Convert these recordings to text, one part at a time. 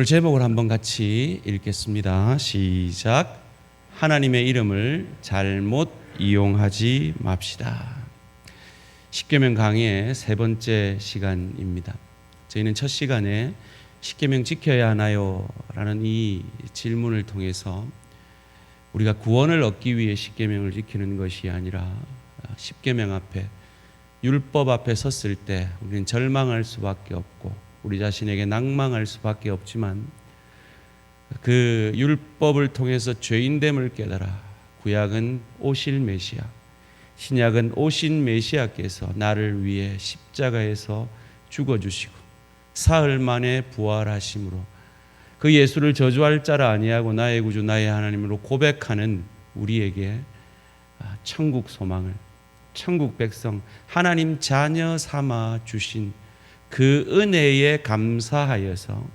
오늘 제목을 한번 같이 읽겠습니다. 시작. 하나님의 이름을 잘못 이용하지 맙시다. 십계명 강의의 세 번째 시간입니다. 저희는 첫 시간에 십계명 지켜야 하나요? 라는 이 질문을 통해서 우리가 구원을 얻기 위해 십계명을 지키는 것이 아니라 십계명 앞에, 율법 앞에 섰을 때 우리는 절망할 수밖에 없고 우리 자신에게 낭망할 수밖에 없지만, 그 율법을 통해서 죄인됨을 깨달아 구약은 오실 메시아, 신약은 오신 메시아께서 나를 위해 십자가에서 죽어주시고 사흘 만에 부활하심으로 그 예수를 저주할 자라 아니하고 나의 구주 나의 하나님으로 고백하는 우리에게 천국 소망을, 천국 백성, 하나님 자녀 삼아 주신 그 은혜에 감사하여서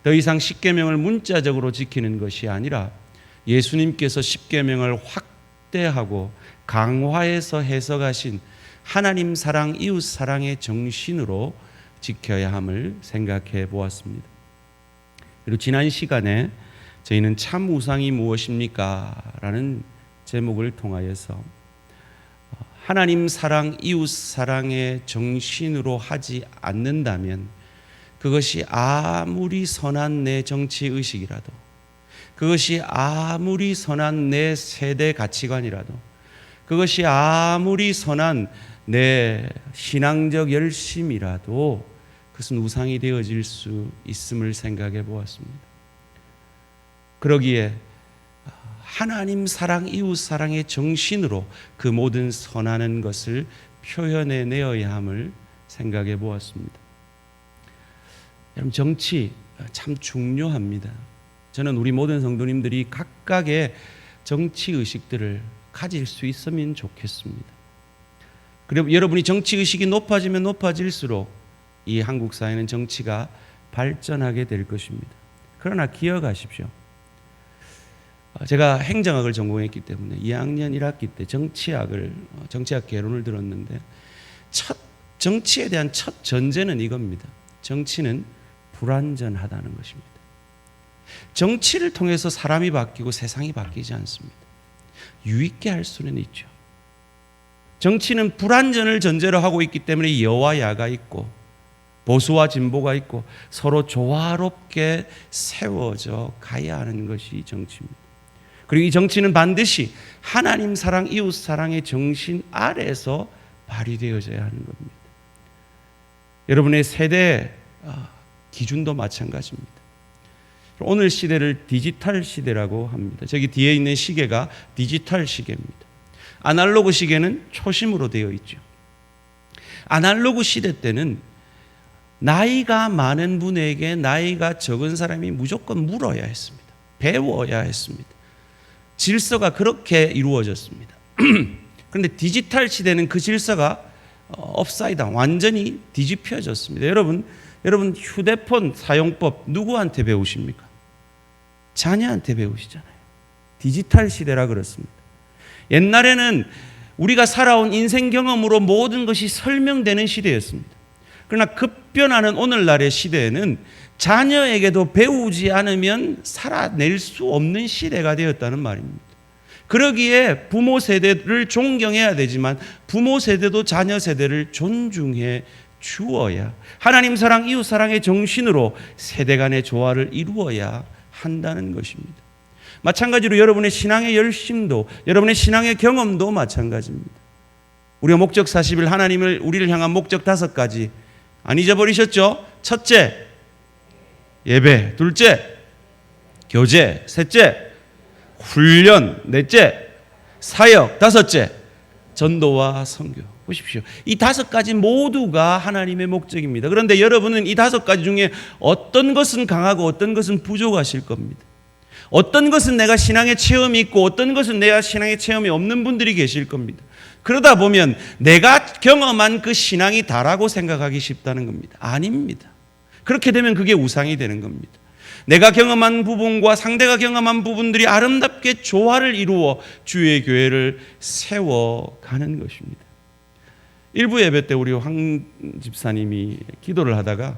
더 이상 십계명을 문자적으로 지키는 것이 아니라 예수님께서 십계명을 확대하고 강화해서 해석하신 하나님 사랑, 이웃 사랑의 정신으로 지켜야 함을 생각해 보았습니다. 그리고 지난 시간에 저희는 참 우상이 무엇입니까? 라는 제목을 통하여서 하나님 사랑, 이웃 사랑의 정신으로 하지 않는다면 그것이 아무리 선한 내 정치의식이라도, 그것이 아무리 선한 내 세대 가치관이라도, 그것이 아무리 선한 내 신앙적 열심이라도 그것은 우상이 되어질 수 있음을 생각해 보았습니다. 그러기에 하나님 사랑, 이웃 사랑의 정신으로 그 모든 선하는 것을 표현해 내어야 함을 생각해 보았습니다. 여러분, 정치 참 중요합니다. 저는 우리 모든 성도님들이 각각의 정치 의식들을 가질 수 있으면 좋겠습니다. 그리고 여러분이 정치 의식이 높아지면 높아질수록 이 한국 사회는 정치가 발전하게 될 것입니다. 그러나 기억하십시오. 제가 행정학을 전공했기 때문에 2학년 1학기 때 정치학 개론을 들었는데, 정치에 대한 첫 전제는 이겁니다. 정치는 불완전하다는 것입니다. 정치를 통해서 사람이 바뀌고 세상이 바뀌지 않습니다. 유익게 할 수는 있죠. 정치는 불완전을 전제로 하고 있기 때문에 여와 야가 있고 보수와 진보가 있고 서로 조화롭게 세워져 가야 하는 것이 정치입니다. 그리고 이 정치는 반드시 하나님 사랑, 이웃 사랑의 정신 아래서 발휘되어져야 하는 겁니다. 여러분의 세대 기준도 마찬가지입니다. 오늘 시대를 디지털 시대라고 합니다. 저기 뒤에 있는 시계가 디지털 시계입니다. 아날로그 시계는 초심으로 되어 있죠. 아날로그 시대 때는 나이가 많은 분에게 나이가 적은 사람이 무조건 물어야 했습니다. 배워야 했습니다. 질서가 그렇게 이루어졌습니다. 그런데 디지털 시대는 그 질서가 업사이드 다운, 완전히 뒤집혀졌습니다. 여러분 휴대폰 사용법 누구한테 배우십니까? 자녀한테 배우시잖아요. 디지털 시대라 그렇습니다. 옛날에는 우리가 살아온 인생 경험으로 모든 것이 설명되는 시대였습니다. 그러나 급변하는 오늘날의 시대에는 자녀에게도 배우지 않으면 살아낼 수 없는 시대가 되었다는 말입니다. 그러기에 부모 세대를 존경해야 되지만 부모 세대도 자녀 세대를 존중해 주어야, 하나님 사랑, 이웃 사랑의 정신으로 세대 간의 조화를 이루어야 한다는 것입니다. 마찬가지로 여러분의 신앙의 열심도, 여러분의 신앙의 경험도 마찬가지입니다. 우리가 목적 40일, 하나님을 우리를 향한 목적 5가지 안 잊어버리셨죠? 첫째, 예배. 둘째, 교제. 셋째, 훈련. 넷째, 사역. 다섯째, 전도와 선교. 보십시오. 이 5가지 모두가 하나님의 목적입니다. 그런데 여러분은 이 5가지 중에 어떤 것은 강하고 어떤 것은 부족하실 겁니다. 어떤 것은 내가 신앙의 체험이 있고 어떤 것은 내가 신앙의 체험이 없는 분들이 계실 겁니다. 그러다 보면 내가 경험한 그 신앙이 다라고 생각하기 쉽다는 겁니다. 아닙니다. 그렇게 되면 그게 우상이 되는 겁니다. 내가 경험한 부분과 상대가 경험한 부분들이 아름답게 조화를 이루어 주의 교회를 세워가는 것입니다. 일부 예배 때 우리 황 집사님이 기도를 하다가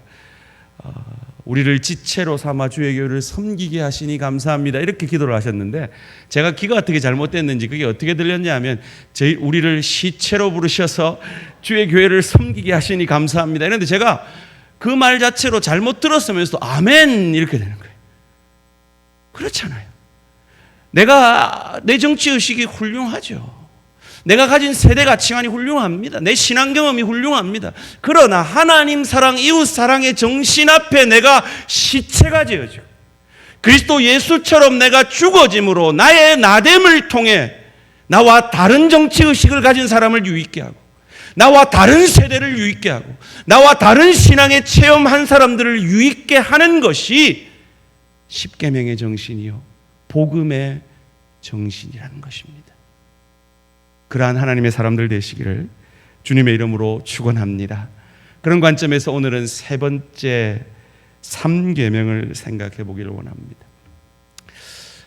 우리를 지체로 삼아 주의 교회를 섬기게 하시니 감사합니다. 이렇게 기도를 하셨는데 제가 귀가 어떻게 잘못됐는지 그게 어떻게 들렸냐면 우리를 시체로 부르셔서 주의 교회를 섬기게 하시니 감사합니다. 이런데 제가 그 말 자체로 잘못 들었으면서도 아멘 이렇게 되는 거예요. 그렇잖아요. 내 정치의식이 훌륭하죠. 내가 가진 세대 가치관이 훌륭합니다. 내 신앙 경험이 훌륭합니다. 그러나 하나님 사랑, 이웃 사랑의 정신 앞에 내가 시체가 되어지고 그리스도 예수처럼 내가 죽어짐으로 나의 나됨을 통해 나와 다른 정치의식을 가진 사람을 유익게 하고 나와 다른 세대를 유익게 하고 나와 다른 신앙의 체험한 사람들을 유익게 하는 것이 십계명의 정신이요 복음의 정신이라는 것입니다. 그러한 하나님의 사람들 되시기를 주님의 이름으로 축원합니다. 그런 관점에서 오늘은 세 번째 3계명을 생각해 보기를 원합니다.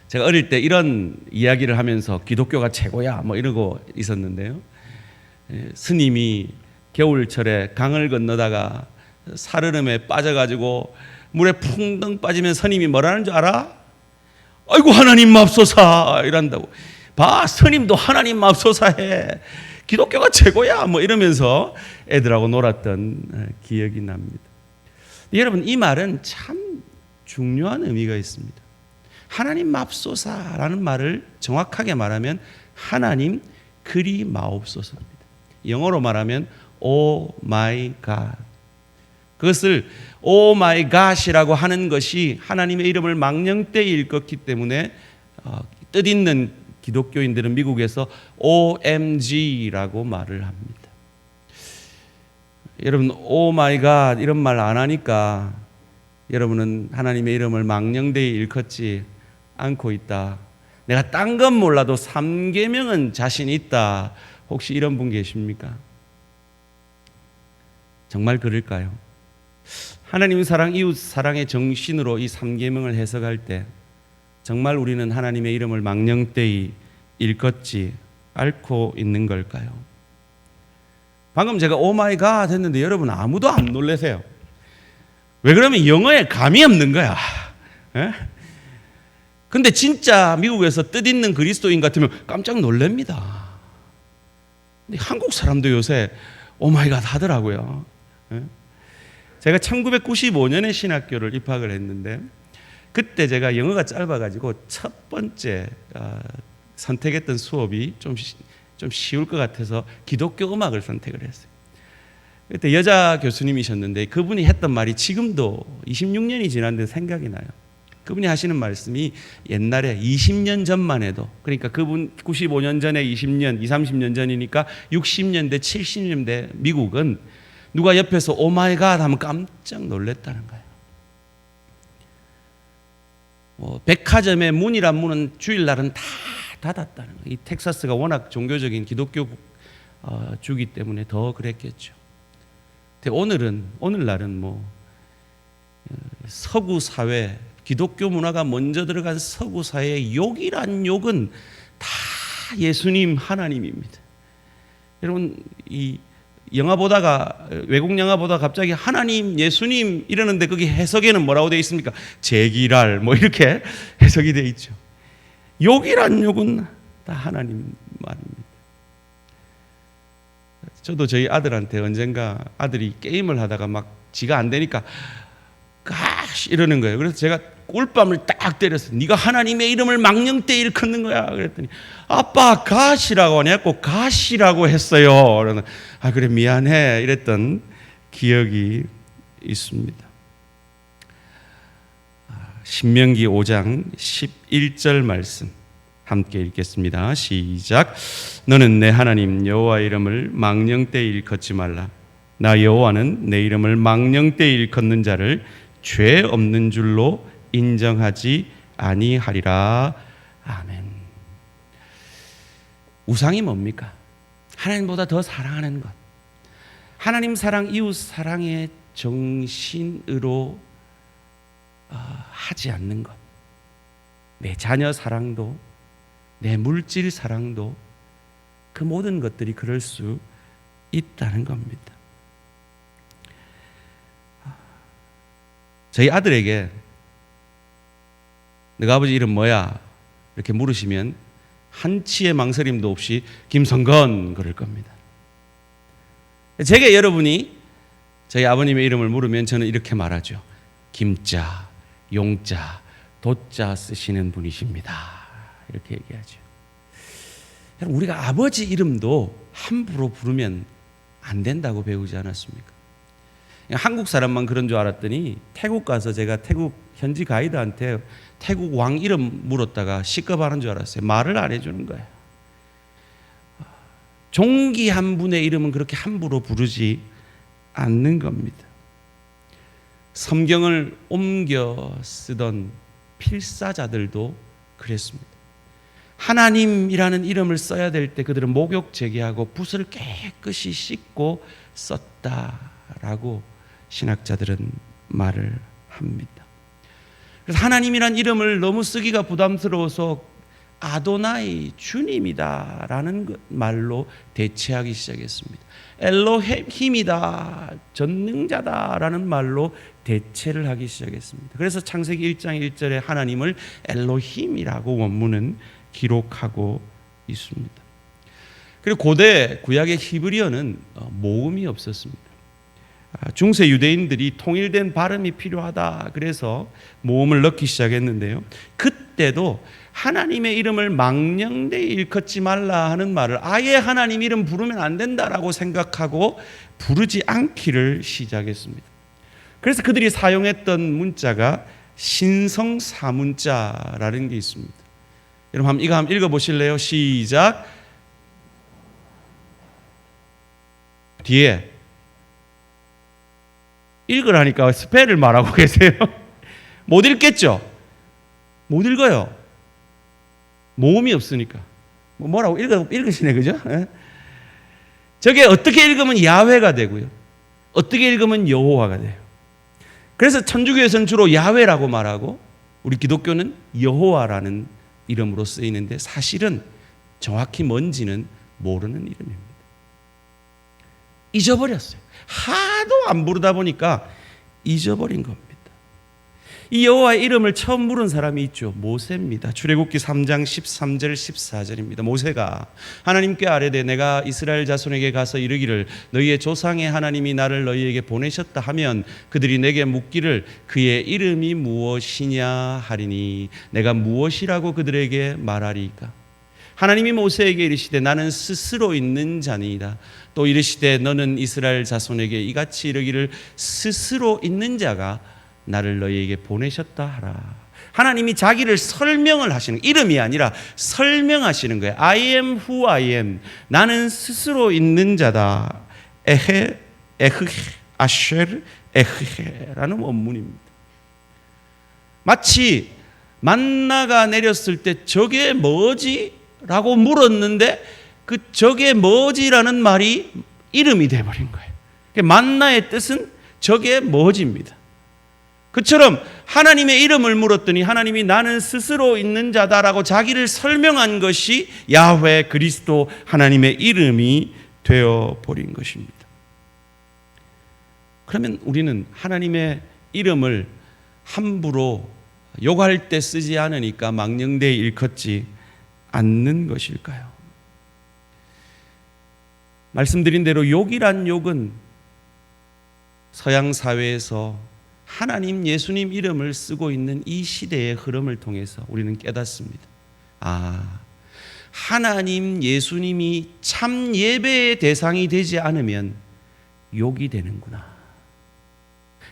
제가 어릴 때 이런 이야기를 하면서 기독교가 최고야 뭐 이러고 있었는데요. 스님이 겨울철에 강을 건너다가 살얼음에 빠져가지고 물에 풍덩 빠지면 스님이 뭐라는 줄 알아? 아이고 하나님 맙소사 이란다고. 봐, 스님도 하나님 맙소사 해. 기독교가 최고야 뭐 이러면서 애들하고 놀았던 기억이 납니다. 여러분, 이 말은 참 중요한 의미가 있습니다. 하나님 맙소사라는 말을 정확하게 말하면 하나님 그리 마옵소서입니다. 영어로 말하면 Oh my God. 그것을 Oh my God이라고 하는 것이 하나님의 이름을 망령되이 일컫기 때문에 뜻있는 기독교인들은 미국에서 OMG라고 말을 합니다. 여러분, Oh my God 이런 말 안 하니까 여러분은 하나님의 이름을 망령되이 일컫지 않고 있다. 내가 딴 건 몰라도 3계명은 자신 있다. 혹시 이런 분 계십니까? 정말 그럴까요? 하나님 사랑, 이웃 사랑의 정신으로 이 3계명을 해석할 때 정말 우리는 하나님의 이름을 망령되이 일컫지 않고 있는 걸까요? 방금 제가 오 마이 갓 했는데 여러분 아무도 안 놀라세요. 왜 그러면 영어에 감이 없는 거야. 에? 근데 진짜 미국에서 뜻있는 그리스도인 같으면 깜짝 놀랍니다. 근데 한국 사람도 요새 오 마이 갓 하더라고요. 에? 제가 1995년에 신학교를 입학을 했는데 그때 제가 영어가 짧아가지고 첫 번째 선택했던 수업이 좀 쉬울 것 같아서 기독교 음악을 선택을 했어요. 그때 여자 교수님이셨는데 그분이 했던 말이 지금도 26년이 지났는데 생각이 나요. 그분이 하시는 말씀이 옛날에 20년 전만 해도, 그러니까 그분 95년 전에 20년, 30년 전이니까 60년대, 70년대 미국은 누가 옆에서 오 마이 갓 하면 깜짝 놀랐다는 거예요. 백화점의 문이란 문은 주일날은 다 닫았다는 거예요. 이 텍사스가 워낙 종교적인 기독교 주기 때문에 더 그랬겠죠. 근데 오늘날은 서구 사회, 기독교 문화가 먼저 들어간 서구 사회의 욕이란 욕은 다 예수님, 하나님입니다. 여러분, 이 영화 보다가, 외국 영화 보다가 갑자기 하나님, 예수님 이러는데 거기 해석에는 뭐라고 되어 있습니까? 제기랄 뭐 이렇게 해석이 되어 있죠. 욕이란 욕은 다 하나님 말입니다. 저도 저희 아들한테 언젠가 아들이 게임을 하다가 막 지가 안 되니까 가시 이러는 거예요. 그래서 제가 꿀밤을 딱 때렸어요. 네가 하나님의 이름을 망령되이 일컫는 거야. 그랬더니 아빠 가시라고 하냐? 꼭 가시라고 했어요. 그러면 아 그래 미안해 이랬던 기억이 있습니다. 신명기 5장 11절 말씀 함께 읽겠습니다. 시작. 너는 내 하나님 여호와의 이름을 망령되이 일컫지 말라. 나 여호와는 내 이름을 망령되이 일컫는 자를 죄 없는 줄로 인정하지 아니하리라. 아멘. 우상이 뭡니까? 하나님보다 더 사랑하는 것. 하나님 사랑, 이웃 사랑의 정신으로 하지 않는 것. 내 자녀 사랑도, 내 물질 사랑도, 그 모든 것들이 그럴 수 있다는 겁니다. 저희 아들에게 너가 아버지 이름 뭐야? 이렇게 물으시면 한치의 망설임도 없이 김성건 그럴 겁니다. 제게 여러분이 저희 아버님의 이름을 물으면 저는 이렇게 말하죠. 김자, 용자, 도자 쓰시는 분이십니다. 이렇게 얘기하죠. 우리가 아버지 이름도 함부로 부르면 안 된다고 배우지 않았습니까? 한국 사람만 그런 줄 알았더니 태국 가서 제가 태국 현지 가이드한테 태국 왕 이름 물었다가 시급하는 줄 알았어요. 말을 안 해주는 거예요. 존귀한 분의 이름은 그렇게 함부로 부르지 않는 겁니다. 성경을 옮겨 쓰던 필사자들도 그랬습니다. 하나님이라는 이름을 써야 될 때 그들은 목욕 제기하고 붓을 깨끗이 씻고 썼다라고 신학자들은 말을 합니다. 그래서 하나님이란 이름을 너무 쓰기가 부담스러워서 아도나이 주님이다라는 말로 대체하기 시작했습니다. 엘로힘이다 전능자다라는 말로 대체를 하기 시작했습니다. 그래서 창세기 1장 1절에 하나님을 엘로힘이라고 원문은 기록하고 있습니다. 그리고 고대 구약의 히브리어는 모음이 없었습니다. 중세 유대인들이 통일된 발음이 필요하다 그래서 모음을 넣기 시작했는데요. 그때도 하나님의 이름을 망령되이 일컫지 말라 하는 말을 아예 하나님 이름 부르면 안 된다라고 생각하고 부르지 않기를 시작했습니다. 그래서 그들이 사용했던 문자가 신성사문자라는 게 있습니다. 여러분 이거 한번 읽어보실래요? 시작. 뒤에 읽으라니까 스펠을 말하고 계세요. 못 읽겠죠? 못 읽어요. 모음이 없으니까. 뭐라고 읽으시네, 그죠? 저게 어떻게 읽으면 야훼가 되고요. 어떻게 읽으면 여호와가 돼요. 그래서 천주교에서는 주로 야훼라고 말하고 우리 기독교는 여호와라는 이름으로 쓰이는데 사실은 정확히 뭔지는 모르는 이름입니다. 잊어버렸어요. 하도 안 부르다 보니까 잊어버린 겁니다. 이 여호와의 이름을 처음 물은 사람이 있죠. 모세입니다. 출애굽기 3장 13절 14절입니다. 모세가 하나님께 아뢰되 내가 이스라엘 자손에게 가서 이르기를 너희의 조상의 하나님이 나를 너희에게 보내셨다 하면 그들이 내게 묻기를 그의 이름이 무엇이냐 하리니 내가 무엇이라고 그들에게 말하리까. 하나님이 모세에게 이르시되 나는 스스로 있는 자니이다. 또 이르시되 너는 이스라엘 자손에게 이같이 이르기를 스스로 있는 자가 나를 너희에게 보내셨다 하라. 하나님이 자기를 설명을 하시는, 이름이 아니라 설명하시는 거예요. I am who I am. 나는 스스로 있는 자다. 에헤 아쉐르 에헤라는 원문입니다. 마치 만나가 내렸을 때 저게 뭐지? 라고 물었는데 그 저게 뭐지라는 말이 이름이 돼버린 거예요. 만나의 뜻은 저게 뭐지입니다. 그처럼 하나님의 이름을 물었더니 하나님이 나는 스스로 있는 자다라고 자기를 설명한 것이 야훼 그리스도 하나님의 이름이 되어버린 것입니다. 그러면 우리는 하나님의 이름을 함부로 욕할 때 쓰지 않으니까 망령되이 일컫지 않는 것일까요? 말씀드린 대로 욕이란 욕은 서양 사회에서 하나님 예수님 이름을 쓰고 있는 이 시대의 흐름을 통해서 우리는 깨닫습니다. 하나님 예수님이 참 예배의 대상이 되지 않으면 욕이 되는구나.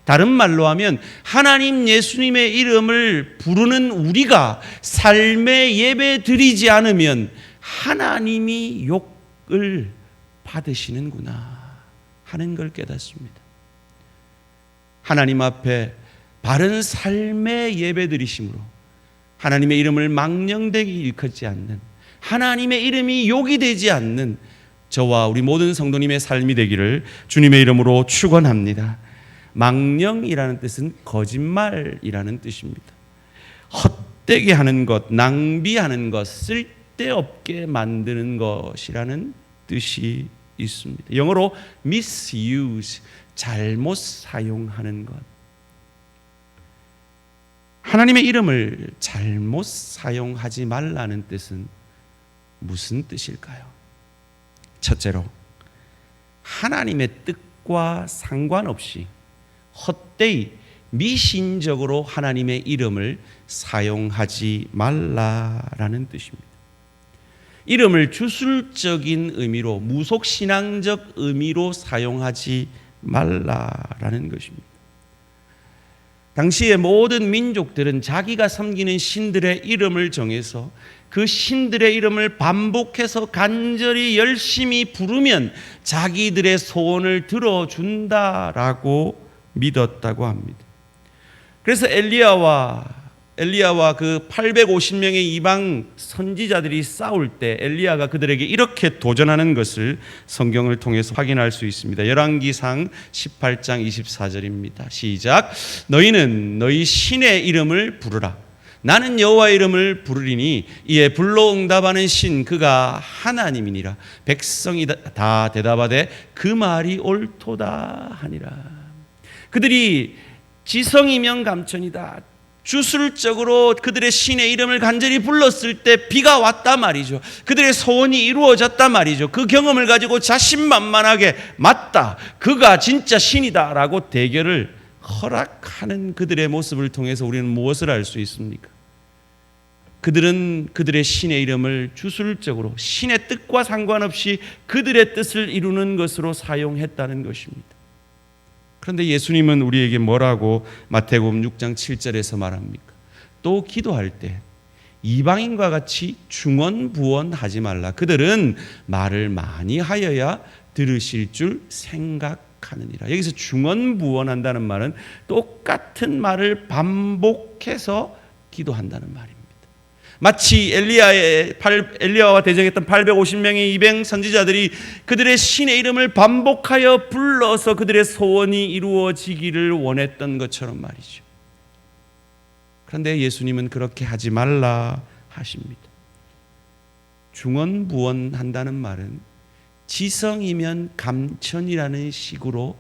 다른 말로 하면 하나님 예수님의 이름을 부르는 우리가 삶의 예배 드리지 않으면 하나님이 욕을 받으시는구나 하는 걸 깨닫습니다. 하나님 앞에 바른 삶의 예배 드리심으로 하나님의 이름을 망령되게 일컫지 않는, 하나님의 이름이 욕이 되지 않는 저와 우리 모든 성도님의 삶이 되기를 주님의 이름으로 축원합니다. 망령이라는 뜻은 거짓말이라는 뜻입니다. 헛되게 하는 것, 낭비하는 것, 쓸데없게 만드는 것이라는 뜻이 있습니다. 영어로 misuse, 잘못 사용하는 것. 하나님의 이름을 잘못 사용하지 말라는 뜻은 무슨 뜻일까요? 첫째로, 하나님의 뜻과 상관없이 헛되이 미신적으로 하나님의 이름을 사용하지 말라라는 뜻입니다. 이름을 주술적인 의미로, 무속신앙적 의미로 사용하지 말라라는 것입니다. 당시의 모든 민족들은 자기가 섬기는 신들의 이름을 정해서 그 신들의 이름을 반복해서 간절히 열심히 부르면 자기들의 소원을 들어준다라고 믿었다고 합니다. 그래서 엘리야와 그 850명의 이방 선지자들이 싸울 때 엘리야가 그들에게 이렇게 도전하는 것을 성경을 통해서 확인할 수 있습니다. 열왕기상 18장 24절입니다. 시작. 너희는 너희 신의 이름을 부르라. 나는 여호와의 이름을 부르리니 이에 불로 응답하는 신 그가 하나님이니라. 백성이 다 대답하되 그 말이 옳도다 하니라. 그들이 지성이면 감천이다. 주술적으로 그들의 신의 이름을 간절히 불렀을 때 비가 왔단 말이죠. 그들의 소원이 이루어졌단 말이죠. 그 경험을 가지고 자신만만하게 맞다, 그가 진짜 신이다 라고 대결을 허락하는 그들의 모습을 통해서 우리는 무엇을 알 수 있습니까? 그들은 그들의 신의 이름을 주술적으로 신의 뜻과 상관없이 그들의 뜻을 이루는 것으로 사용했다는 것입니다. 그런데 예수님은 우리에게 뭐라고 마태복음 6장 7절에서 말합니까? 또 기도할 때 이방인과 같이 중언부언하지 말라. 그들은 말을 많이 하여야 들으실 줄 생각하느니라. 여기서 중언부언한다는 말은 똑같은 말을 반복해서 기도한다는 말입니다. 마치 엘리야와 대적했던 850명의 이방 선지자들이 그들의 신의 이름을 반복하여 불러서 그들의 소원이 이루어지기를 원했던 것처럼 말이죠. 그런데 예수님은 그렇게 하지 말라 하십니다. 중언부언한다는 말은 지성이면 감천이라는 식으로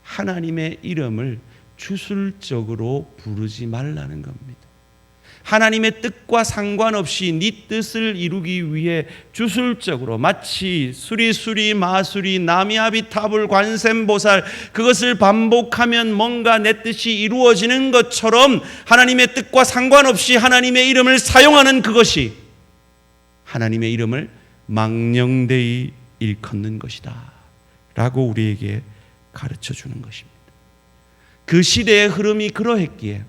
하나님의 이름을 주술적으로 부르지 말라는 겁니다. 하나님의 뜻과 상관없이 네 뜻을 이루기 위해 주술적으로 마치 수리수리 마수리 나미아비타불 관세음보살 그것을 반복하면 뭔가 내 뜻이 이루어지는 것처럼 하나님의 뜻과 상관없이 하나님의 이름을 사용하는 그것이 하나님의 이름을 망령되이 일컫는 것이다 라고 우리에게 가르쳐 주는 것입니다. 그 시대의 흐름이 그러했기에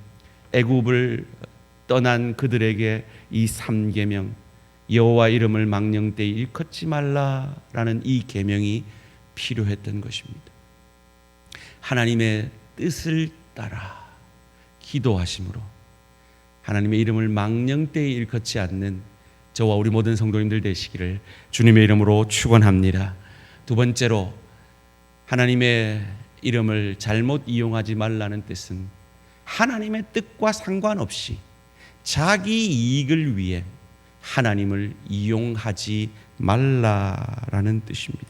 애굽을 떠난 그들에게 이 3계명 여호와 이름을 망령되이 일컫지 말라라는 이 계명이 필요했던 것입니다. 하나님의 뜻을 따라 기도하심으로 하나님의 이름을 망령되이 일컫지 않는 저와 우리 모든 성도님들 되시기를 주님의 이름으로 축원합니다. 두 번째로, 하나님의 이름을 잘못 이용하지 말라는 뜻은 하나님의 뜻과 상관없이 자기 이익을 위해 하나님을 이용하지 말라라는 뜻입니다.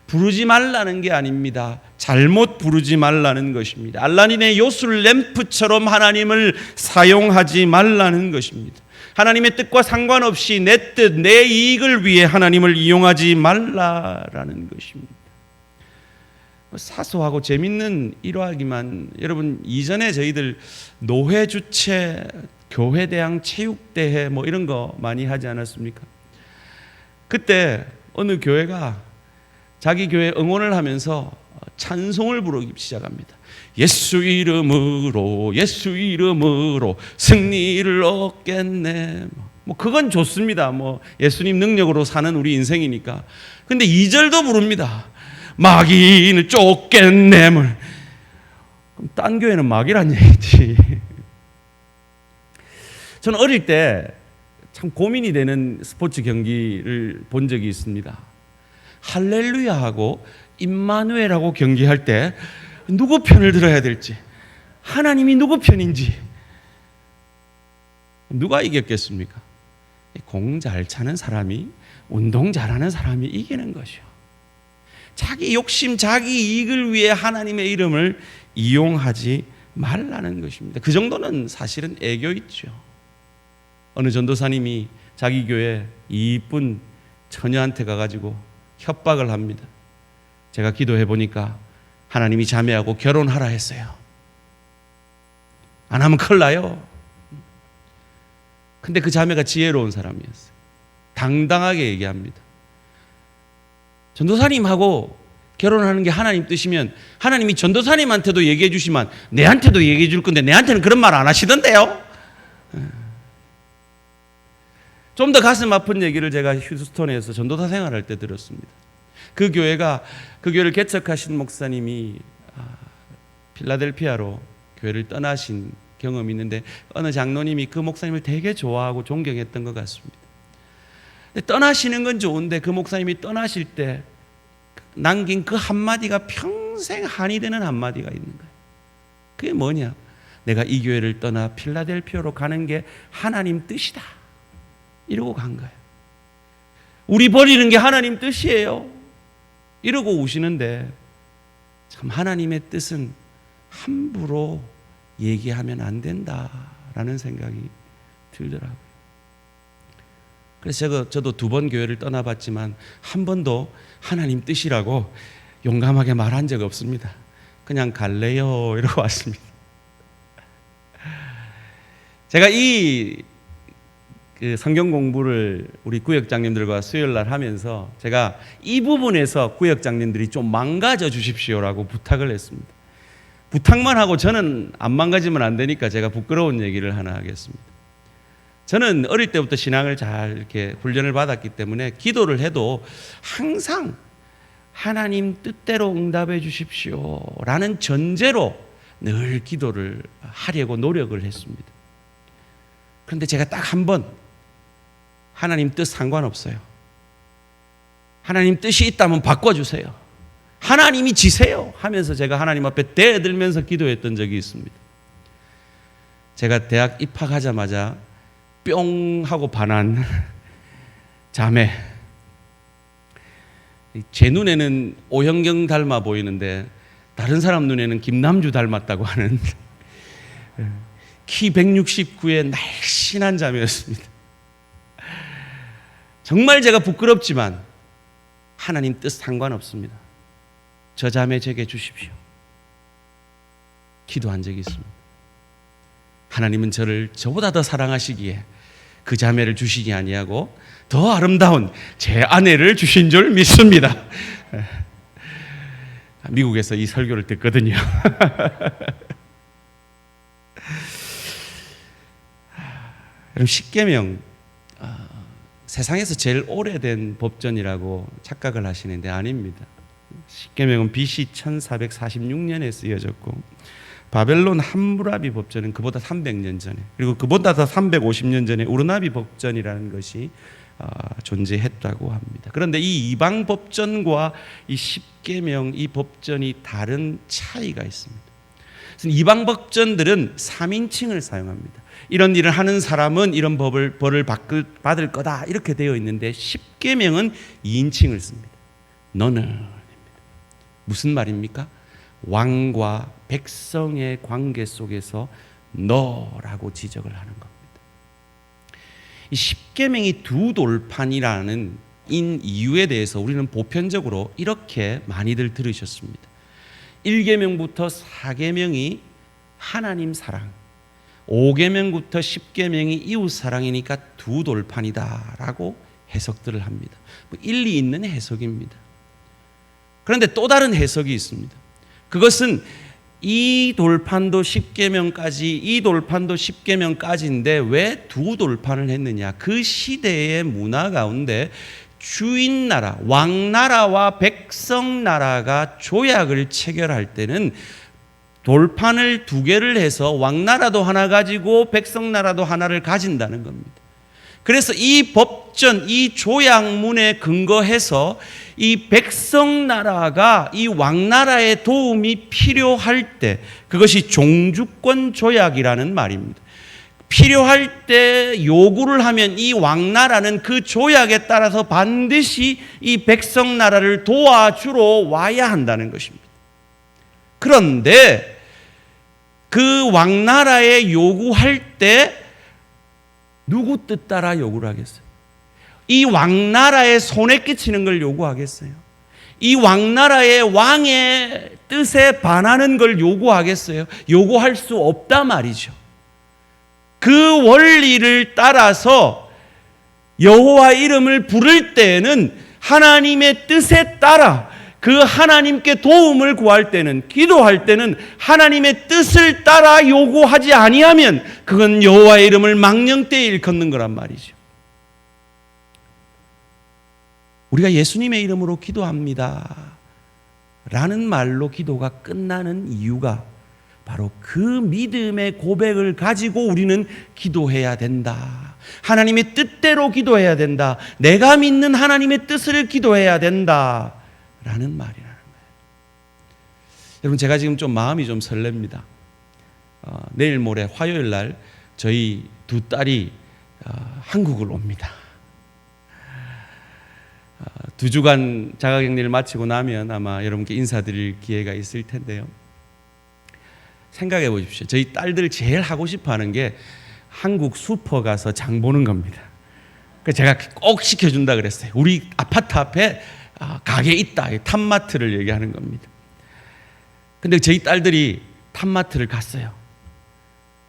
부르지 말라는 게 아닙니다. 잘못 부르지 말라는 것입니다. 알라딘의 요술 램프처럼 하나님을 사용하지 말라는 것입니다. 하나님의 뜻과 상관없이 내 뜻, 내 이익을 위해 하나님을 이용하지 말라라는 것입니다. 사소하고 재밌는 일화이지만 여러분, 이전에 저희들 노회 주최 교회 대항 체육대회 뭐 이런 거 많이 하지 않았습니까? 그때 어느 교회가 자기 교회 응원을 하면서 찬송을 부르기 시작합니다. 예수 이름으로 승리를 얻겠네. 뭐 그건 좋습니다. 뭐 예수님 능력으로 사는 우리 인생이니까. 근데 2절도 부릅니다. 마귀는 쫓겠네물. 그럼 딴 교회는 마귀란 얘기지. 저는 어릴 때 참 고민이 되는 스포츠 경기를 본 적이 있습니다. 할렐루야하고 임마누엘하고 경기할 때 누구 편을 들어야 될지, 하나님이 누구 편인지, 누가 이겼겠습니까? 공 잘 차는 사람이, 운동 잘하는 사람이 이기는 것이요. 자기 욕심, 자기 이익을 위해 하나님의 이름을 이용하지 말라는 것입니다. 그 정도는 사실은 애교 있죠. 어느 전도사님이 자기 교회 이쁜 처녀한테 가가지고 협박을 합니다. 제가 기도해 보니까 하나님이 자매하고 결혼하라 했어요. 안 하면 큰일 나요. 근데 그 자매가 지혜로운 사람이었어요. 당당하게 얘기합니다. 전도사님하고 결혼하는 게 하나님 뜻이면 하나님이 전도사님한테도 얘기해 주시면 내한테도 얘기해 줄 건데 내한테는 그런 말 안 하시던데요. 좀 더 가슴 아픈 얘기를 제가 휴스턴에서 전도사 생활할 때 들었습니다. 그 교회를 개척하신 목사님이 필라델피아로 교회를 떠나신 경험이 있는데 어느 장로님이 그 목사님을 되게 좋아하고 존경했던 것 같습니다. 떠나시는 건 좋은데 그 목사님이 떠나실 때 남긴 그 한마디가 평생 한이 되는 한마디가 있는 거예요. 그게 뭐냐? 내가 이 교회를 떠나 필라델피아로 가는 게 하나님 뜻이다. 이러고 간 거예요. 우리 버리는 게 하나님 뜻이에요. 이러고 우시는데 참 하나님의 뜻은 함부로 얘기하면 안 된다라는 생각이 들더라고요. 그래서 저도 2번 교회를 떠나봤지만 한 번도 하나님 뜻이라고 용감하게 말한 적 없습니다. 그냥 갈래요 이러고 왔습니다. 제가 그 성경 공부를 우리 구역장님들과 수요일 날 하면서 제가 이 부분에서 구역장님들이 좀 망가져 주십시오라고 부탁을 했습니다. 부탁만 하고 저는 안 망가지면 안 되니까 제가 부끄러운 얘기를 하나 하겠습니다. 저는 어릴 때부터 신앙을 잘 이렇게 훈련을 받았기 때문에 기도를 해도 항상 하나님 뜻대로 응답해 주십시오라는 전제로 늘 기도를 하려고 노력을 했습니다. 그런데 제가 딱 한 번 하나님 뜻 상관없어요. 하나님 뜻이 있다면 바꿔주세요. 하나님이 지세요 하면서 제가 하나님 앞에 대들면서 기도했던 적이 있습니다. 제가 대학 입학하자마자 뿅 하고 반한 자매, 제 눈에는 오형경 닮아 보이는데 다른 사람 눈에는 김남주 닮았다고 하는 키 169의 날씬한 자매였습니다. 정말 제가 부끄럽지만 하나님 뜻 상관없습니다. 저 자매 제게 주십시오. 기도한 적이 있습니다. 하나님은 저를 저보다 더 사랑하시기에 그 자매를 주시지 아니하고 더 아름다운 제 아내를 주신 줄 믿습니다. 미국에서 이 설교를 듣거든요. 여러분, 십계명 세상에서 제일 오래된 법전이라고 착각을 하시는데 아닙니다. 십계명은 BC 1446년에 쓰여졌고 바벨론 함무라비 법전은 그보다 300년 전에, 그리고 그보다 더 350년 전에 우르나비 법전이라는 것이 존재했다고 합니다. 그런데 이 이방 법전과 이 십계명, 이 법전이 다른 차이가 있습니다. 이방 법전들은 3인칭을 사용합니다. 이런 일을 하는 사람은 이런 벌을 받을 거다 이렇게 되어 있는데 십계명은 2인칭을 씁니다. 너는 무슨 말입니까? 왕과 백성의 관계 속에서 너라고 지적을 하는 겁니다. 이 십계명이 두 돌판이라는 이유에 대해서 우리는 보편적으로 이렇게 많이들 들으셨습니다. 1계명부터 4계명이 하나님 사랑, 5계명부터 10계명이 이웃 사랑이니까 두 돌판이다라고 해석들을 합니다. 일리 있는 해석입니다. 그런데 또 다른 해석이 있습니다. 그것은 이 돌판도 10계명까지, 이 돌판도 10계명까지인데 왜 두 돌판을 했느냐? 그 시대의 문화 가운데 주인 나라, 왕나라와 백성 나라가 조약을 체결할 때는 돌판을 2개를 해서 왕나라도 하나 가지고 백성 나라도 하나를 가진다는 겁니다. 그래서 이 법전, 이 조약문에 근거해서 이 백성 나라가 이 왕나라의 도움이 필요할 때, 그것이 종주권 조약이라는 말입니다. 필요할 때 요구를 하면 이 왕나라는 그 조약에 따라서 반드시 이 백성 나라를 도와주러 와야 한다는 것입니다. 그런데 그 왕나라에 요구할 때 누구 뜻 따라 요구를 하겠어요? 이 왕나라에 손에 끼치는 걸 요구하겠어요? 이 왕나라의 왕의 뜻에 반하는 걸 요구하겠어요? 요구할 수 없다 말이죠. 그 원리를 따라서 여호와 이름을 부를 때에는 하나님의 뜻에 따라 그 하나님께 도움을 구할 때는, 기도할 때는 하나님의 뜻을 따라 요구하지 아니하면 그건 여호와의 이름을 망령되이 일컫는 거란 말이죠. 우리가 예수님의 이름으로 기도합니다 라는 말로 기도가 끝나는 이유가 바로 그 믿음의 고백을 가지고 우리는 기도해야 된다. 하나님의 뜻대로 기도해야 된다. 내가 믿는 하나님의 뜻을 기도해야 된다 라는 말이라는 거예요. 여러분, 제가 지금 좀 마음이 좀 설렙니다. 내일 모레 화요일 날 저희 두 딸이 한국을 옵니다. 2주간 자가격리를 마치고 나면 아마 여러분께 인사드릴 기회가 있을 텐데요. 생각해 보십시오. 저희 딸들 제일 하고 싶어 하는 게 한국 슈퍼 가서 장 보는 겁니다. 그래서 제가 꼭 시켜준다 그랬어요. 우리 아파트 앞에 가게 있다. 탑마트를 얘기하는 겁니다. 근데 저희 딸들이 탑마트를 갔어요.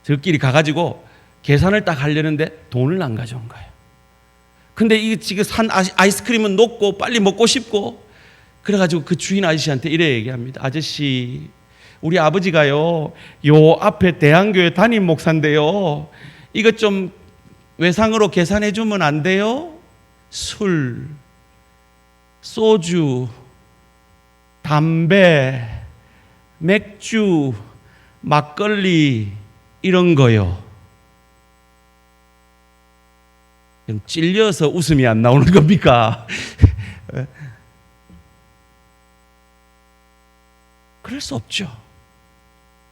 저끼리 가가지고 계산을 딱 하려는데 돈을 안 가져온 거예요. 근데 이 지금 산 아이스크림은 녹고 빨리 먹고 싶고, 그래가지고 그 주인 아저씨한테 이래 얘기합니다. 아저씨, 우리 아버지가요, 요 앞에 대한교회 담임 목사인데요, 이거 좀 외상으로 계산해 주면 안 돼요? 술, 소주, 담배, 맥주, 막걸리 이런 거요. 찔려서 웃음이 안 나오는 겁니까? 그럴 수 없죠.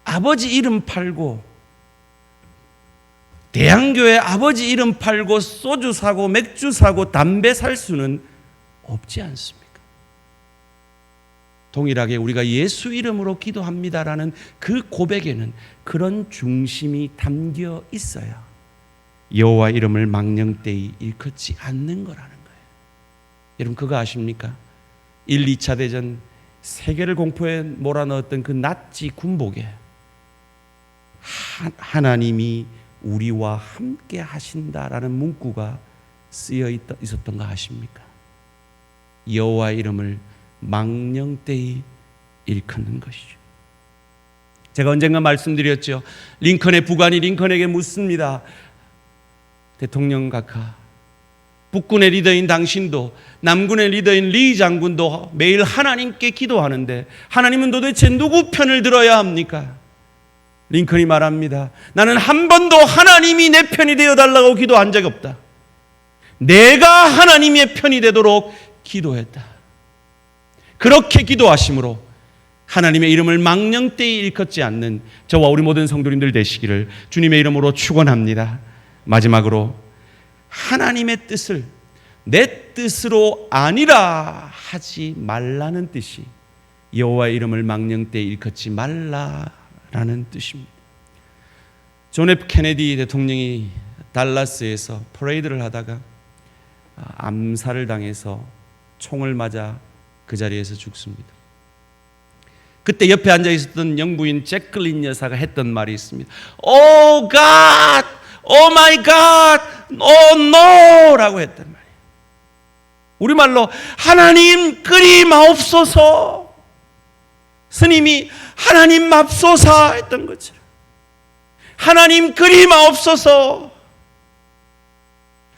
아버지 이름 팔고, 대한교회 아버지 이름 팔고 소주 사고 맥주 사고 담배 살 수는 없지 않습니까? 동일하게 우리가 예수 이름으로 기도합니다라는 그 고백에는 그런 중심이 담겨 있어야 여호와 이름을 망령되이 일컫지 않는 거라는 거예요. 여러분, 그거 아십니까? 1, 2차 대전 세계를 공포에 몰아넣었던 그 나치 군복에 하나님이 우리와 함께 하신다라는 문구가 쓰여 있었던 거 아십니까? 여호와 이름을 망령되이 일컫는 것이죠. 제가 언젠가 말씀드렸죠. 링컨의 부관이 링컨에게 묻습니다. 대통령 각하, 북군의 리더인 당신도 남군의 리더인 리 장군도 매일 하나님께 기도하는데 하나님은 도대체 누구 편을 들어야 합니까? 링컨이 말합니다. 나는 한 번도 하나님이 내 편이 되어달라고 기도한 적이 없다. 내가 하나님의 편이 되도록 기도했다. 그렇게 기도하심으로 하나님의 이름을 망령되이 일컫지 않는 저와 우리 모든 성도님들 되시기를 주님의 이름으로 축원합니다. 마지막으로 하나님의 뜻을 내 뜻으로 아니라 하지 말라는 뜻이 여호와의 이름을 망령되이 일컫지 말라라는 뜻입니다. 존 F 케네디 대통령이 달라스에서 퍼레이드를 하다가 암살을 당해서 총을 맞아 그 자리에서 죽습니다. 그때 옆에 앉아 있었던 영부인 제클린 여사가 했던 말이 있습니다. Oh God! Oh my God! Oh no! 라고 했단 말이에요. 우리말로 하나님 그리 마옵소서. 스님이 하나님 맙소사 했던 것처럼 하나님 그리 마옵소서.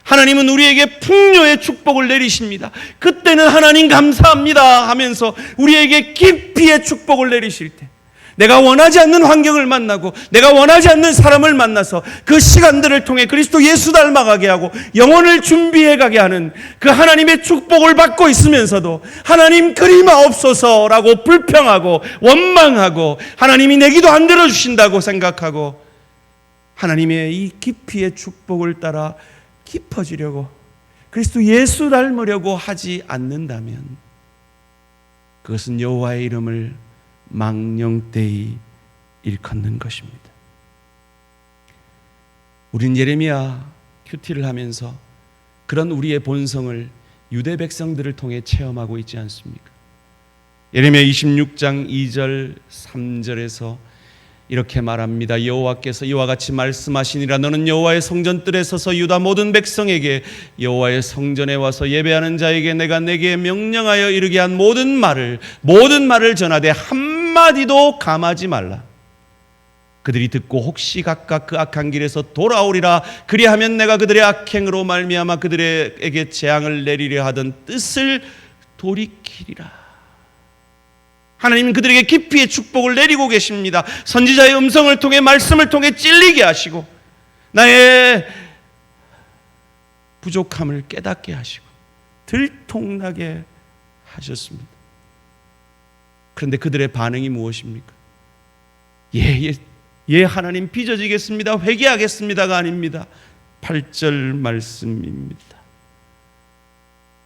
하나님은 우리에게 풍요의 축복을 내리십니다. 그때는 하나님 감사합니다 하면서 우리에게 깊이의 축복을 내리실 때, 내가 원하지 않는 환경을 만나고 내가 원하지 않는 사람을 만나서 그 시간들을 통해 그리스도 예수 닮아가게 하고 영혼을 준비해 가게 하는 그 하나님의 축복을 받고 있으면서도 하나님 그리 마옵소서라고 불평하고 원망하고 하나님이 내 기도 안 들어주신다고 생각하고 하나님의 이 깊이의 축복을 따라 깊어지려고 그리스도 예수 닮으려고 하지 않는다면 그것은 여호와의 이름을 망령되이 일컫는 것입니다. 우린 예레미야 큐티를 하면서 그런 우리의 본성을 유대 백성들을 통해 체험하고 있지 않습니까? 예레미야 26장 2절 3절에서 이렇게 말합니다. 여호와께서 이와 같이 말씀하시니라. 너는 여호와의 성전뜰에 서서 유다 모든 백성에게 여호와의 성전에 와서 예배하는 자에게 내가 내게 명령하여 이르게 한 모든 말을 전하되 한마디도 감하지 말라. 그들이 듣고 혹시 각각 그 악한 길에서 돌아오리라. 그리하면 내가 그들의 악행으로 말미암아 그들에게 재앙을 내리려 하던 뜻을 돌이키리라. 하나님은 그들에게 깊이의 축복을 내리고 계십니다. 선지자의 음성을 통해, 말씀을 통해 찔리게 하시고 나의 부족함을 깨닫게 하시고 들통나게 하셨습니다. 그런데 그들의 반응이 무엇입니까? 예, 하나님 빚어지겠습니다, 회개하겠습니다가 아닙니다. 8절 말씀입니다.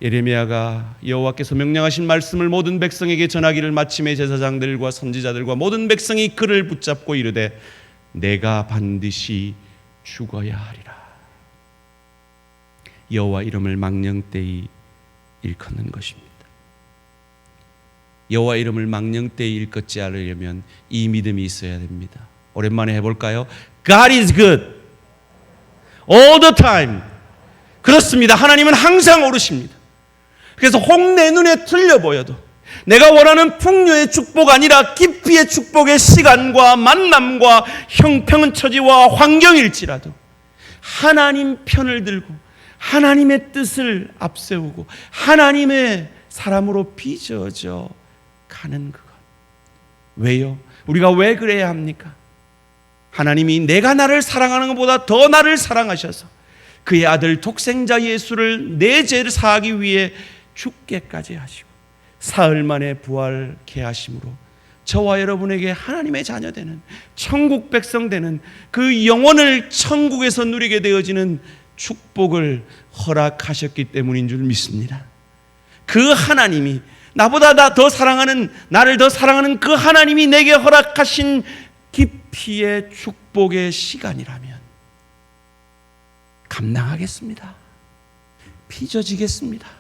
예레미야가 여호와께서 명령하신 말씀을 모든 백성에게 전하기를 마침에 제사장들과 선지자들과 모든 백성이 그를 붙잡고 이르되 내가 반드시 죽어야 하리라. 여호와 이름을 망령되이 일컫는 것입니다. 여호와 이름을 망령되이 일컫지 않으려면 이 믿음이 있어야 됩니다. 오랜만에 해볼까요? God is good all the time. 그렇습니다. 하나님은 항상 옳으십니다. 그래서 혹 내 눈에 틀려 보여도 내가 원하는 풍요의 축복 아니라 깊이의 축복의 시간과 만남과 형평은 처지와 환경일지라도 하나님 편을 들고 하나님의 뜻을 앞세우고 하나님의 사람으로 빚어져 가는 그것. 왜요? 우리가 왜 그래야 합니까? 하나님이 내가 나를 사랑하는 것보다 더 나를 사랑하셔서 그의 아들 독생자 예수를 내 죄를 사하기 위해 죽게까지 하시고 사흘 만에 부활케 하심으로 저와 여러분에게 하나님의 자녀 되는, 천국 백성 되는, 그 영원을 천국에서 누리게 되어지는 축복을 허락하셨기 때문인 줄 믿습니다. 그 하나님이 나보다 나를 더 사랑하는 그 하나님이 내게 허락하신 깊이의 축복의 시간이라면 감당하겠습니다. 빚어지겠습니다.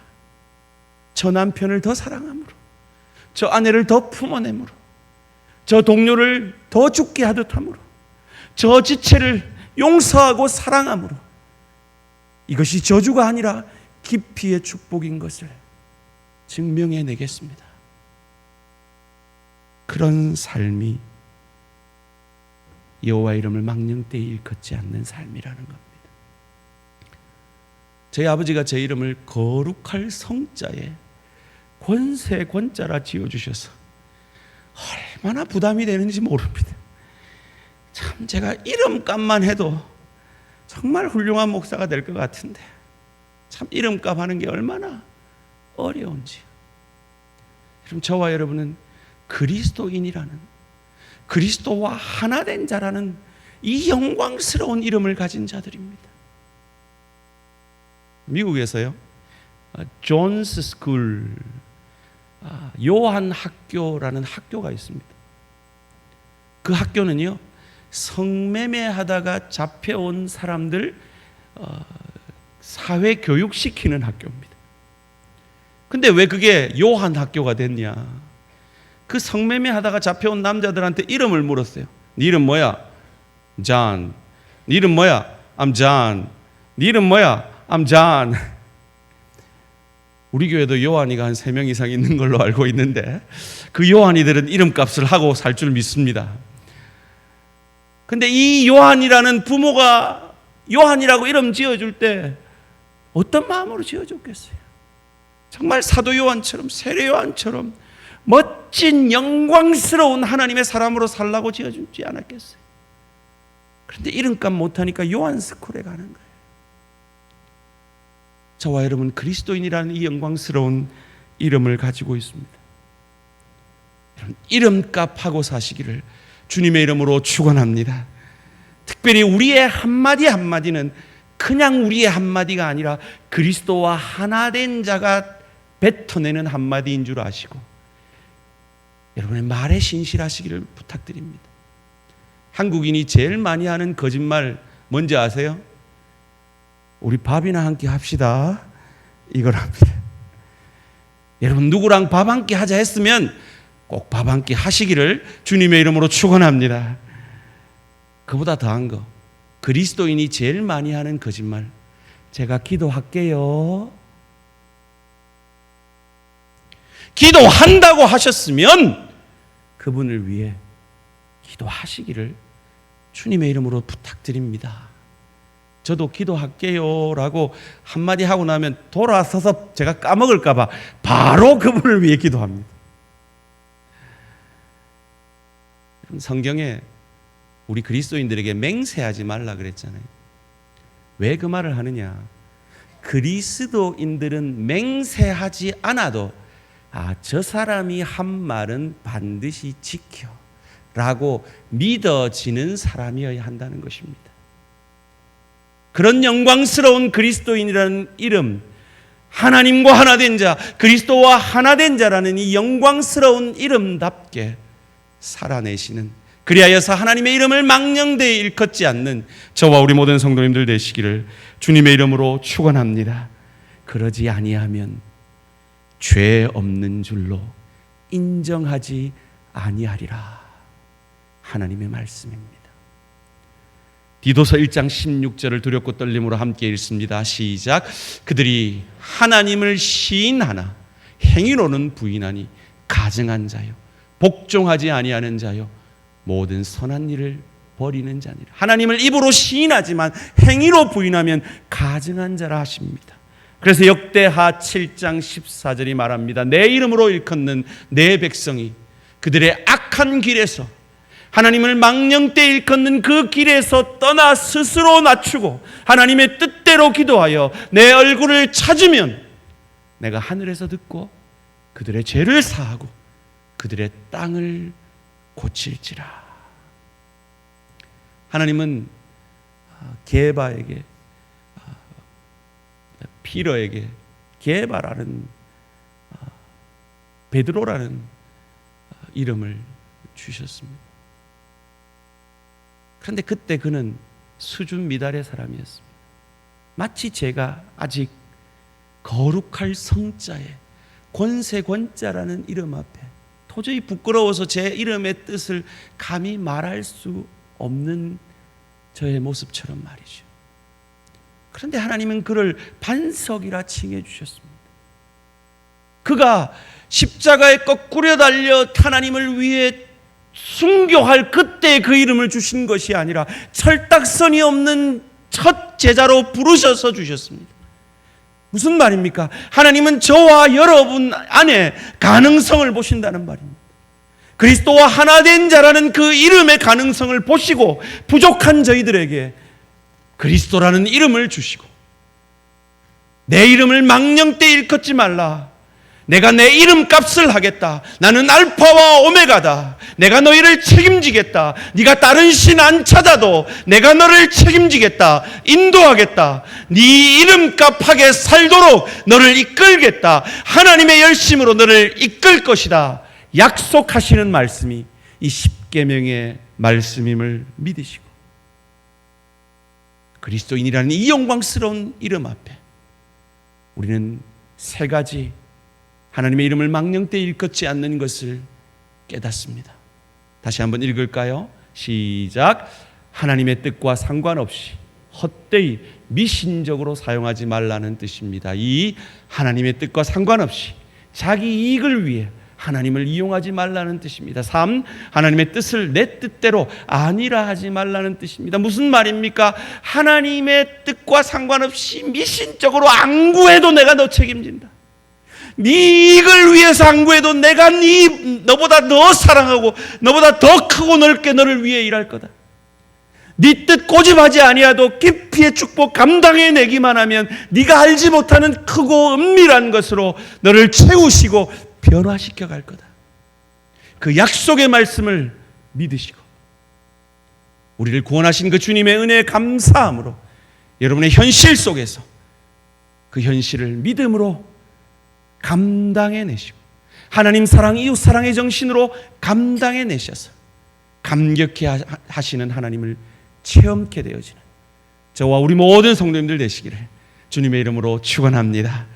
저 남편을 더 사랑함으로, 저 아내를 더 품어내므로, 저 동료를 더 죽게 하듯 함으로, 저 지체를 용서하고 사랑함으로 이것이 저주가 아니라 깊이의 축복인 것을 증명해내겠습니다. 그런 삶이 여호와 이름을 망령되이 일컫지 않는 삶이라는 겁니다. 저희 아버지가 제 이름을 거룩할 성자에 권세 권자라 지어주셔서 얼마나 부담이 되는지 모릅니다. 참 제가 이름값만 해도 정말 훌륭한 목사가 될 것 같은데 참 이름값 하는 게 얼마나 어려운지요. 그럼 저와 여러분은 그리스도인이라는, 그리스도와 하나 된 자라는 이 영광스러운 이름을 가진 자들입니다. 미국에서요, 존스 스쿨, 요한 학교라는 학교가 있습니다. 그 학교는요, 성매매하다가 잡혀온 사람들 사회 교육시키는 학교입니다. 근데 왜 그게 요한 학교가 됐냐? 그 성매매하다가 잡혀온 남자들한테 이름을 물었어요. 네 이름 뭐야? 존. 네 이름 뭐야? I'm John. 네 이름 뭐야? I'm John. 우리 교회도 요한이가 한 3명 이상 있는 걸로 알고 있는데 그 요한이들은 이름값을 하고 살 줄 믿습니다. 근데 이 요한이라는 부모가 요한이라고 이름 지어줄 때 어떤 마음으로 지어줬겠어요? 정말 사도 요한처럼, 세례 요한처럼 멋진 영광스러운 하나님의 사람으로 살라고 지어주지 않았겠어요? 그런데 이름값 못하니까 요한 스쿨에 가는 거예요. 저와 여러분 그리스도인이라는 이 영광스러운 이름을 가지고 있습니다. 이름값 하고 사시기를 주님의 이름으로 축원합니다. 특별히 우리의 한마디 한마디는 그냥 우리의 한마디가 아니라 그리스도와 하나 된 자가 뱉어내는 한마디인 줄 아시고 여러분의 말에 신실하시기를 부탁드립니다. 한국인이 제일 많이 하는 거짓말 뭔지 아세요? 우리 밥이나 한 끼 합시다. 이거랍니다. 여러분, 누구랑 밥 한 끼 하자 했으면 꼭 밥 한 끼 하시기를 주님의 이름으로 축원합니다. 그보다 더한 거, 그리스도인이 제일 많이 하는 거짓말, 제가 기도할게요. 기도한다고 하셨으면 그분을 위해 기도하시기를 주님의 이름으로 부탁드립니다. 저도 기도할게요 라고 한마디 하고 나면 돌아서서 제가 까먹을까 봐 바로 그분을 위해 기도합니다. 성경에 우리 그리스도인들에게 맹세하지 말라 그랬잖아요. 왜 그 말을 하느냐? 그리스도인들은 맹세하지 않아도 저 사람이 한 말은 반드시 지켜 라고 믿어지는 사람이어야 한다는 것입니다. 그런 영광스러운 그리스도인이라는 이름, 하나님과 하나 된 자, 그리스도와 하나 된 자라는 이 영광스러운 이름답게 살아내시는, 그리하여서 하나님의 이름을 망령되이 일컫지 않는 저와 우리 모든 성도님들 되시기를 주님의 이름으로 축원합니다. 그러지 아니하면 죄 없는 줄로 인정하지 아니하리라. 하나님의 말씀입니다. 디도서 1장 16절을 두렵고 떨림으로 함께 읽습니다. 시작. 그들이 하나님을 시인하나 행위로는 부인하니 가증한 자요, 복종하지 아니하는 자요, 모든 선한 일을 버리는 자니라. 하나님을 입으로 시인하지만 행위로 부인하면 가증한 자라 하십니다. 그래서 역대하 7장 14절이 말합니다. 내 이름으로 일컫는 내 백성이 그들의 악한 길에서, 하나님을 망령때 일컫는 그 길에서 떠나 스스로 낮추고 하나님의 뜻대로 기도하여 내 얼굴을 찾으면 내가 하늘에서 듣고 그들의 죄를 사하고 그들의 땅을 고칠지라. 하나님은 게바에게, 피러에게 게바라는, 베드로라는 이름을 주셨습니다. 그런데 그때 그는 수준 미달의 사람이었습니다. 마치 제가 아직 거룩할 성자에 권세 권자라는 이름 앞에 도저히 부끄러워서 제 이름의 뜻을 감히 말할 수 없는 저의 모습처럼 말이죠. 그런데 하나님은 그를 반석이라 칭해 주셨습니다. 그가 십자가에 거꾸려 달려 하나님을 위해 순교할 그때 그 이름을 주신 것이 아니라 철딱선이 없는 첫 제자로 부르셔서 주셨습니다. 무슨 말입니까? 하나님은 저와 여러분 안에 가능성을 보신다는 말입니다. 그리스도와 하나 된 자라는 그 이름의 가능성을 보시고 부족한 저희들에게 그리스도라는 이름을 주시고, 내 이름을 망령때 일컫지 말라. 내가 내 이름값을 하겠다. 나는 알파와 오메가다. 내가 너희를 책임지겠다. 네가 다른 신 안 찾아도 내가 너를 책임지겠다. 인도하겠다. 네 이름값하게 살도록 너를 이끌겠다. 하나님의 열심으로 너를 이끌 것이다. 약속하시는 말씀이 이 십계명의 말씀임을 믿으시고, 그리스도인이라는 이 영광스러운 이름 앞에 우리는 세 가지 하나님의 이름을 망령때 일컫지 않는 것을 깨닫습니다. 다시 한번 읽을까요? 시작. 하나님의 뜻과 상관없이 헛되이 미신적으로 사용하지 말라는 뜻입니다. 이 하나님의 뜻과 상관없이 자기 이익을 위해 하나님을 이용하지 말라는 뜻입니다. 3. 하나님의 뜻을 내 뜻대로 아니라 하지 말라는 뜻입니다. 무슨 말입니까? 하나님의 뜻과 상관없이 미신적으로 안구해도 내가 너 책임진다. 네 이익을 위해서 안구해도 내가 너보다 더 사랑하고 너보다 더 크고 넓게 너를 위해 일할 거다. 네 뜻 고집하지 아니하도 깊이의 축복 감당해내기만 하면 네가 알지 못하는 크고 은밀한 것으로 너를 채우시고 변화시켜 갈 거다. 그 약속의 말씀을 믿으시고 우리를 구원하신 그 주님의 은혜에 감사함으로 여러분의 현실 속에서 그 현실을 믿음으로 감당해내시고 하나님 사랑, 이웃 사랑의 정신으로 감당해내셔서 감격해 하시는 하나님을 체험케 되어지는 저와 우리 모든 성도님들 되시기를 주님의 이름으로 축원합니다.